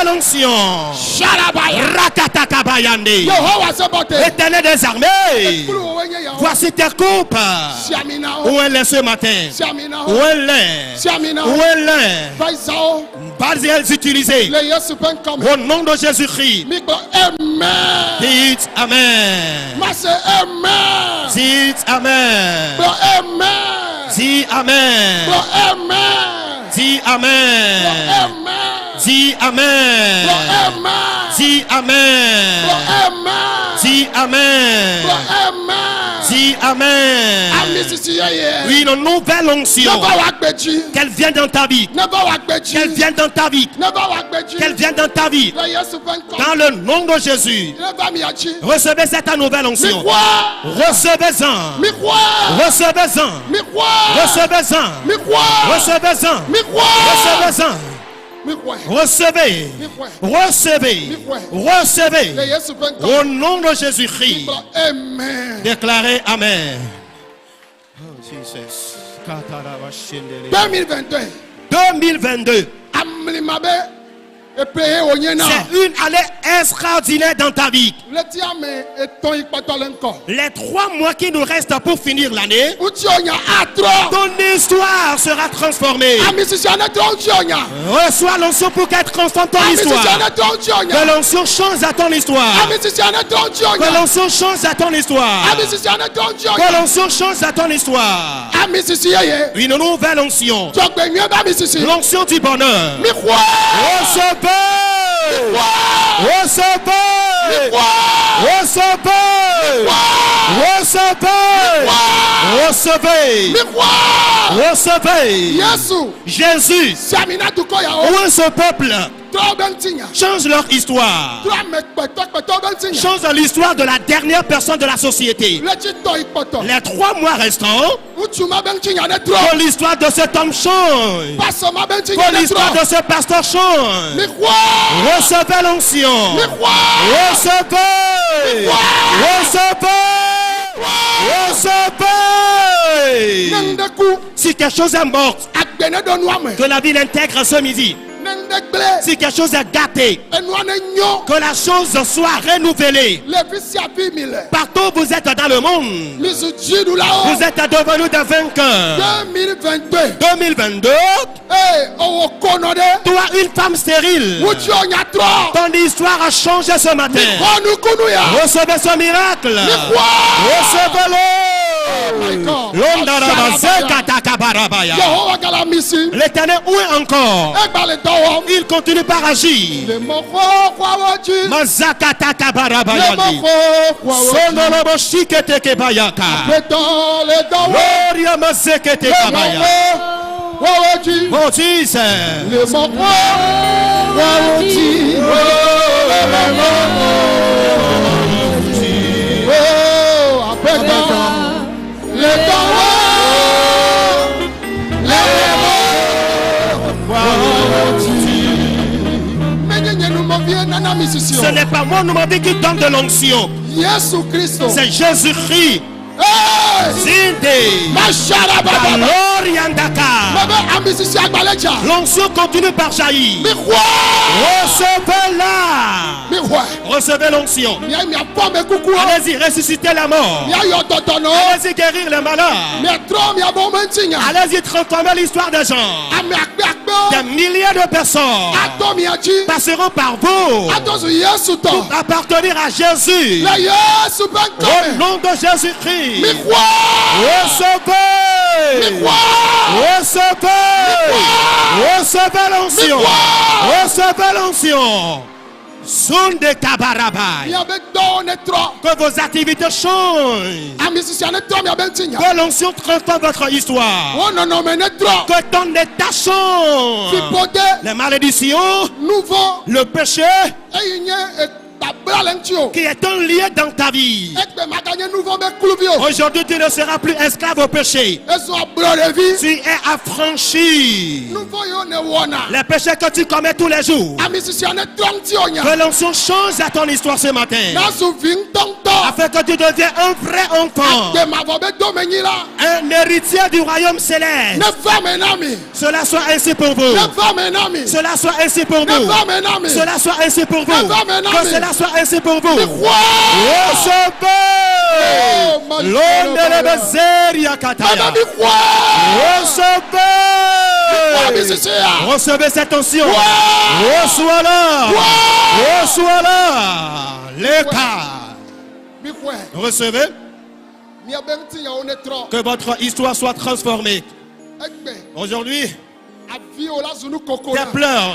nouvelle onction. Rakatakabayande. Éternel des armées, voici tes coupes. Où elle est ce matin? Où elle est? Où elle est? Vas-y, utilisées. Au nom de Jésus-Christ. Dites Amen. Dites Amen. Dis Amen. Dis Amen. Dis Amen. Dis Amen. Dis Amen. Dis Amen. Oui, une nouvelle onction. Qu'elle vienne dans ta vie. Qu'elle vienne dans ta vie. Qu'elle vienne dans ta vie. Dans le nom de Jésus. Recevez cette nouvelle onction. Recevez-en. Recevez-en. Recevez-en. Recevez-en. Recevez-en. Recevez. Recevez. Recevez. Au nom de Jésus-Christ. Déclarez Amen. 2022. C'est une année extraordinaire dans ta vie. Les 3 mois qui nous restent pour finir l'année, ton histoire sera transformée. Reçois l'onction pour qu'elle transforme ton histoire. Que l'onction change à ton histoire. Que l'onction change à ton histoire. Que l'onction change à ton histoire. Une nouvelle onction. L'onction du bonheur. Recevez. Recevez. Recevez. Recevez. Recevez. Jésus. Où est ce peuple? Change leur histoire. Change l'histoire de la dernière personne de la société. Les 3 mois restants, que l'histoire de cet homme change. Que l'histoire de ce pasteur change. Recevez l'onction. Recevez. Recevez. Recevez. Si quelque chose est mort, que la vie l'intègre ce midi. Si quelque chose est gâté, que la chose soit renouvelée. Partout où vous êtes dans le monde, vous êtes devenus des vainqueurs. 2022, toi, une femme stérile, ton histoire a changé ce matin. Recevez ce miracle. Recevez-le. L'Éternel, où est encore? Il continue par agir. Oh Jesus. Ce n'est pas moi qui donne de l'onction. C'est Jésus-Christ. L'onction continue par jaillir. Recevez-la. Recevez l'onction. Allez-y, ressusciter la mort. Allez-y, guérir les malades. Allez-y, transformer l'histoire des gens. Des milliers de personnes passeront par vous pour appartenir à Jésus. Au nom de Jésus-Christ. Recevez. Recevez. Recevez l'onction. Recevez l'onction. Sonde Kabarabai. Que vos activités changent. Que l'onction transforme votre histoire. Que ton état change. Les malédictions, le péché, qui est un lien dans ta vie. Aujourd'hui, tu ne seras plus esclave au péché. Tu es affranchi. Les péchés que tu commets tous les jours. Que l'onction change à ton histoire ce matin. Afin que tu deviens un vrai enfant. Un héritier du royaume céleste. Cela soit ainsi pour vous. Cela soit ainsi pour vous. Cela soit ainsi pour vous. Que cela soit ainsi pour vous. Recevez cette onction. Reçois-la. Reçois-la. Recevez. Que votre histoire soit transformée. Aujourd'hui, tes pleurs